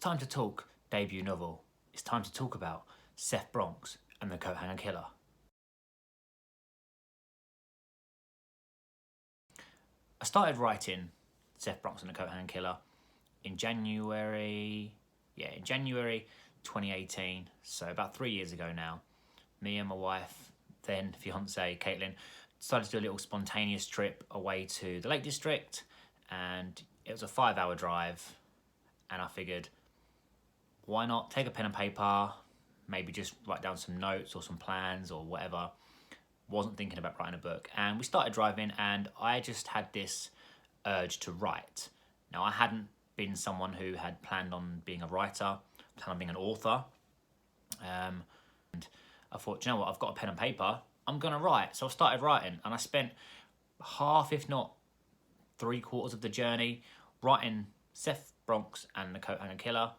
time to talk debut novel. It's time to talk about Seth Bronx and the Coathanger Killer. I started writing Seth Bronx and the Coathanger Killer in January 2018, so about 3 years ago now. Me and my wife, then fiance Caitlin, decided to do a little spontaneous trip away to the Lake District, and it was a 5-hour drive, and I figured, why not take a pen and paper, maybe just write down some notes or some plans or whatever. Wasn't thinking about writing a book, and we started driving, and I just had this urge to write. Now, I hadn't been someone who had planned on being a writer, planned on being an author, and I thought, you know what, I've got a pen and paper, I'm gonna write. So I started writing, and I spent half, if not 3/4 of the journey writing Seth Bronx and the Coathanger Killer.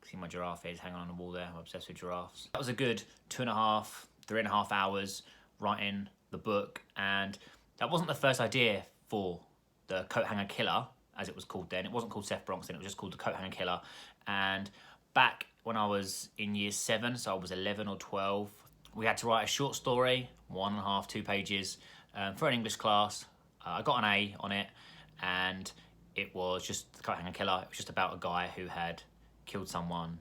See my giraffe is hanging on the wall there. I'm obsessed with giraffes. That was a good 2.5, 3.5 hours writing the book, and that wasn't the first idea for the Coathanger Killer, as it was called then. It wasn't called Seth Bronx then, it was just called the Coathanger Killer. And back when I was in year 7, so I was 11 or 12, we had to write a short story, 1.5, 2 pages, for an English class. I got an A on it, and it was just the Coathanger Killer. It was just about a guy who had killed someone,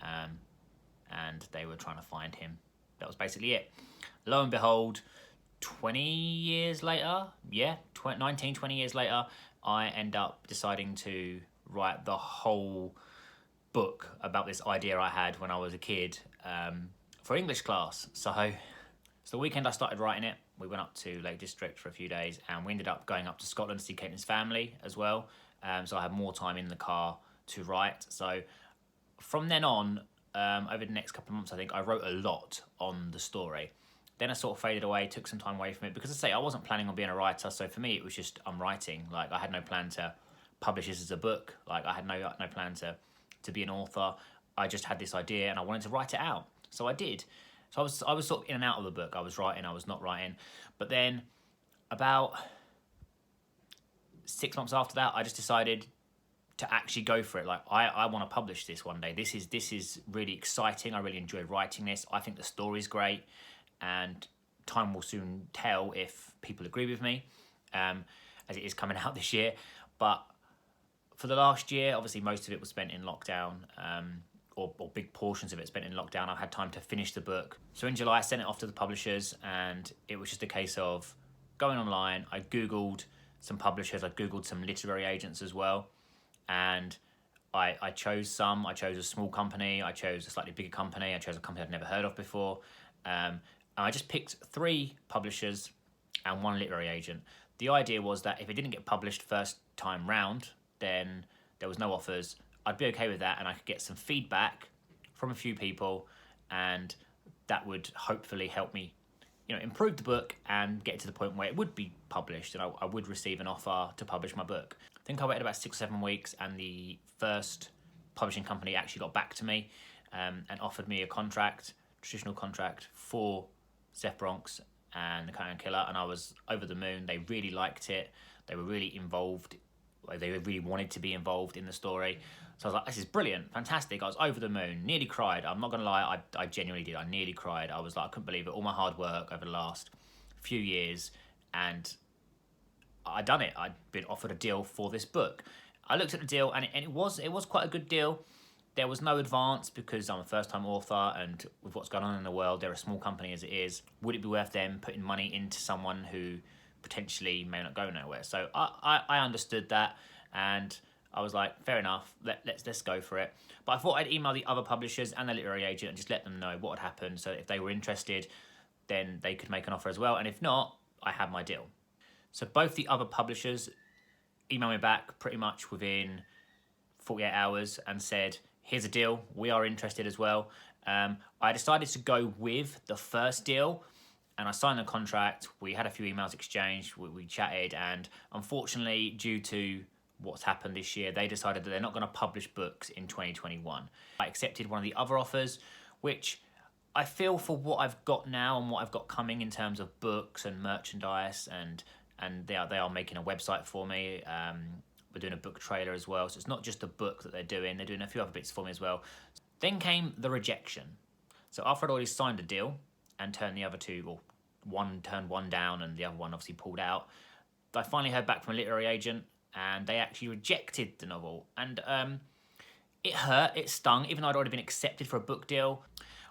and they were trying to find him. That was basically it. Lo and behold, 20 years later, 19, 20 years later, I end up deciding to write the whole book about this idea I had when I was a kid for English class. So the weekend I started writing it, we went up to Lake District for a few days, and we ended up going up to Scotland to see Caitlin's family as well. So I had more time in the car to write. So from then on, over the next couple of months, I think I wrote a lot on the story. Then I sort of faded away, took some time away from it, because I say I wasn't planning on being a writer. So for me, it was just, I'm writing. Like, I had no plan to publish this as a book. Like, I had no plan to be an author. I just had this idea and I wanted to write it out. So I did. So I was sort of in and out of the book. I was writing, I was not writing. But then about 6 months after that, I just decided to actually go for it. Like, I want to publish this one day. This is really exciting. I really enjoy writing this. I think the story's great, and time will soon tell if people agree with me, as it is coming out this year. But for the last year, obviously most of it was spent in lockdown, or big portions of it spent in lockdown. I had time to finish the book. So in July, I sent it off to the publishers, and it was just a case of going online. I Googled some publishers, I Googled some literary agents as well, and I chose some. I chose a small company, I chose a slightly bigger company, I chose a company I'd never heard of before. And I just picked 3 publishers and 1 literary agent. The idea was that if it didn't get published first time round, then there was no offers. I'd be okay with that, and I could get some feedback from a few people, and that would hopefully help me, improve the book and get to the point where it would be published, and I would receive an offer to publish my book. I think I waited about 6 or 7 weeks, and the first publishing company actually got back to me and offered me a contract, traditional contract for Seth Bronx and the Coathanger Killer, and I was over the moon. They really liked it. They were really involved. They really wanted to be involved in the story. So I was like, this is brilliant, fantastic. I was over the moon, nearly cried. I'm not gonna lie, I genuinely did. I nearly cried. I was like, I couldn't believe it. All my hard work over the last few years, and I'd done it. I'd been offered a deal for this book. I looked at the deal, and it was quite a good deal. There was no advance because I'm a first-time author, and with what's going on in the world, they're a small company as it is. Would it be worth them putting money into someone who potentially may not go nowhere? So I understood that, and I was like, fair enough, let's go for it. But I thought I'd email the other publishers and the literary agent and just let them know what had happened, so if they were interested, then they could make an offer as well, and if not, I had my deal. So both the other publishers emailed me back pretty much within 48 hours and said, here's a deal, we are interested as well. I decided to go with the first deal, and I signed the contract. We had a few emails exchanged, we chatted, and unfortunately, due to what's happened this year, they decided that they're not going to publish books in 2021. I accepted one of the other offers, which I feel, for what I've got now and what I've got coming in terms of books and merchandise, and they are making a website for me. we're doing a book trailer as well. So it's not just a book that they're doing a few other bits for me as well. Then came the rejection. So after I'd already signed a deal and turned the other two, or one turned one down and the other one obviously pulled out, I finally heard back from a literary agent and they actually rejected the novel. And it hurt, it stung, even though I'd already been accepted for a book deal.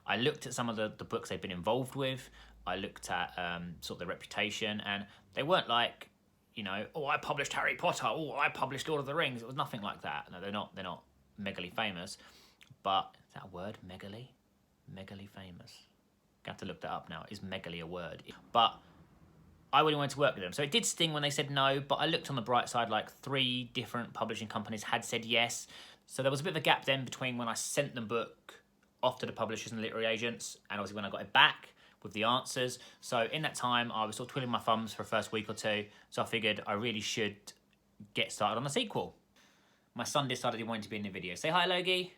I looked at some of the books they'd been involved with. I looked at sort of their reputation, and they weren't like, you know, oh, I published Harry Potter, oh, I published Lord of the Rings. It was nothing like that. No, they're not megally famous. But is that a word? Megally famous. I have to look that up now. Is megally a word? But I really wanted to work with them. So it did sting when they said no, but I looked on the bright side, like 3 different publishing companies had said yes. So there was a bit of a gap then between when I sent the book off to the publishers and the literary agents, and obviously when I got it back with the answers. So in that time, I was sort of twiddling my thumbs for the first week or two. So I figured I really should get started on the sequel. My son decided he wanted to be in the video. Say hi, Logie.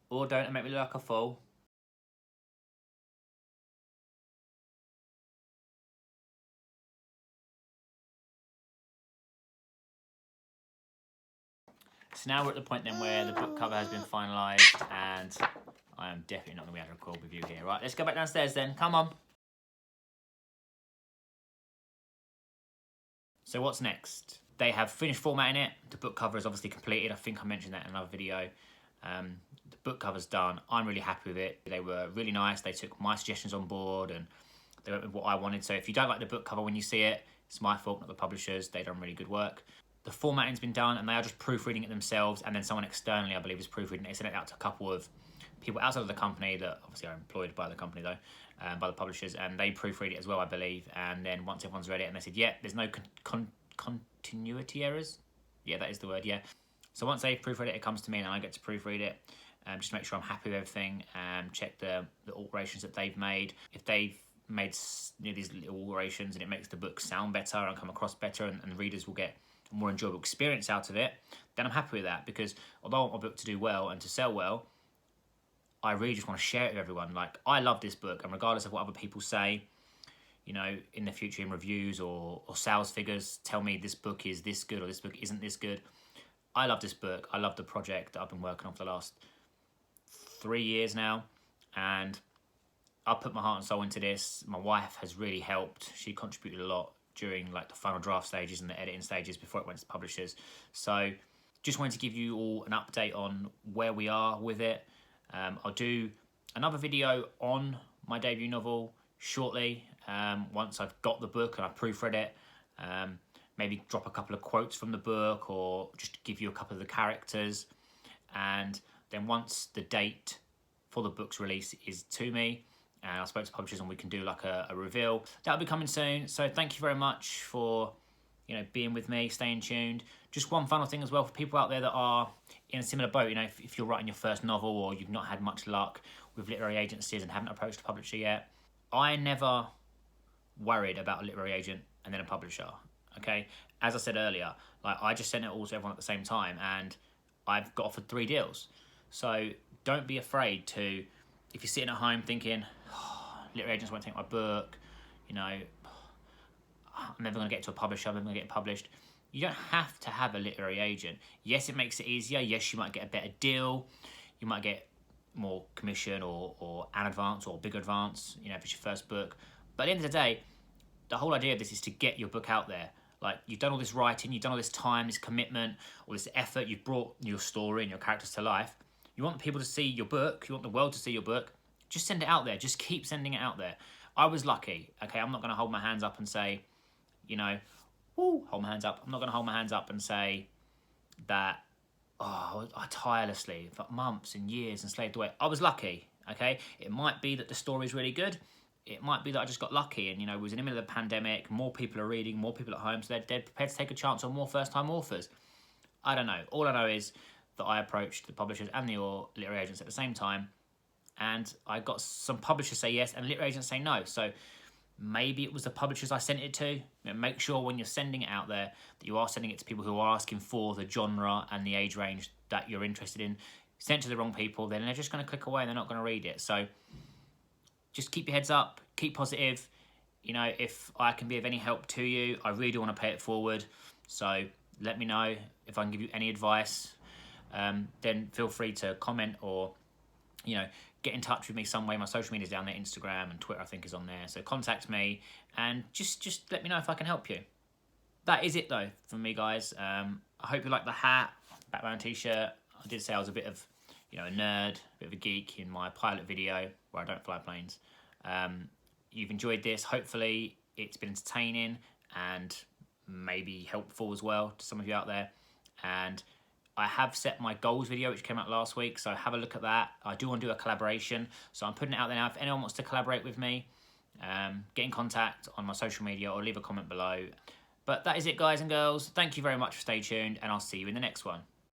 Or don't and make me look like a fool. So now we're at the point then where the book cover has been finalised, and I am definitely not going to be able to record with you here. Right, let's go back downstairs then. Come on. So what's next? They have finished formatting it. The book cover is obviously completed. I think I mentioned that in another video. The book cover's done. I'm really happy with it. They were really nice. They took my suggestions on board and they went with what I wanted. So if you don't like the book cover when you see it, it's my fault, not the publishers. They've done really good work. The formatting's been done and they are just proofreading it themselves, and then someone externally, I believe, is proofreading it. They sent it out to a couple of people outside of the company that obviously are employed by the company though, by the publishers, and they proofread it as well, I believe. And then once everyone's read it and they said, yeah, there's no continuity errors. Yeah, that is the word, yeah. So once they've proofread it, it comes to me and I get to proofread it. Just to make sure I'm happy with everything, and check the alterations that they've made. If they've made these little alterations and it makes the book sound better and come across better, and readers will get a more enjoyable experience out of it, then I'm happy with that. Because although I want my book to do well and to sell well, I really just want to share it with everyone. Like, I love this book, and regardless of what other people say, you know, in the future in reviews or sales figures tell me this book is this good or this book isn't this good, I love this book. I love the project that I've been working on for the last 3 years now, and I put my heart and soul into this. My wife has really helped. She contributed a lot during like the final draft stages and the editing stages before it went to publishers. So just wanted to give you all an update on where we are with it. I'll do another video on my debut novel shortly, once I've got the book and I've proofread it. Maybe drop a couple of quotes from the book, or just give you a couple of the characters. And then once the date for the book's release is to me, and I spoke to publishers and we can do like a reveal, that'll be coming soon. So thank you very much for, you know, being with me, staying tuned. Just one final thing as well for people out there that are in a similar boat. You know, if you're writing your first novel or you've not had much luck with literary agencies and haven't approached a publisher yet, I never worried about a literary agent and then a publisher. Okay, as I said earlier, like, I just sent it all to everyone at the same time, and I've got offered 3 deals. So don't be afraid to, if you're sitting at home thinking, oh, literary agents won't take my book, you know, I'm never going to get to a publisher, I'm never going to get published. You don't have to have a literary agent. Yes, it makes it easier. Yes, you might get a better deal. You might get more commission or an advance or a big advance, you know, if it's your first book. But at the end of the day, the whole idea of this is to get your book out there. Like, you've done all this writing, you've done all this time, this commitment, all this effort, you've brought your story and your characters to life. You want people to see your book, you want the world to see your book, just send it out there. Just keep sending it out there. I was lucky, okay? I'm not going to hold my hands up and say, you know, woo, hold my hands up. I'm not going to hold my hands up and say that, oh, I tirelessly, for months and years and slaved away. I was lucky, okay? It might be that the story's really good. It might be that I just got lucky and, you know, it was in the middle of the pandemic, more people are reading, more people at home, so they're prepared to take a chance on more first-time authors. I don't know. All I know is that I approached the publishers and the literary agents at the same time, and I got some publishers say yes and literary agents say no. So maybe it was the publishers I sent it to. You know, make sure when you're sending it out there that you are sending it to people who are asking for the genre and the age range that you're interested in. Sent to the wrong people, then they're just going to click away and they're not going to read it. So just keep your heads up, keep positive. You know, if I can be of any help to you, I really do want to pay it forward. So let me know if I can give you any advice. Then feel free to comment or, you know, get in touch with me some way. My social media is down there, Instagram and Twitter I think is on there. So contact me and just let me know if I can help you. That is it though from me, guys. I hope you like the hat, Batman t-shirt. I did say I was a bit of, you know, a nerd, a bit of a geek in my pilot video where I don't fly planes. You've enjoyed this. Hopefully it's been entertaining and maybe helpful as well to some of you out there. And I have set my goals video, which came out last week, so have a look at that. I do want to do a collaboration, so I'm putting it out there now. If anyone wants to collaborate with me, get in contact on my social media or leave a comment below. But that is it, guys and girls. Thank you very much for staying tuned, and I'll see you in the next one.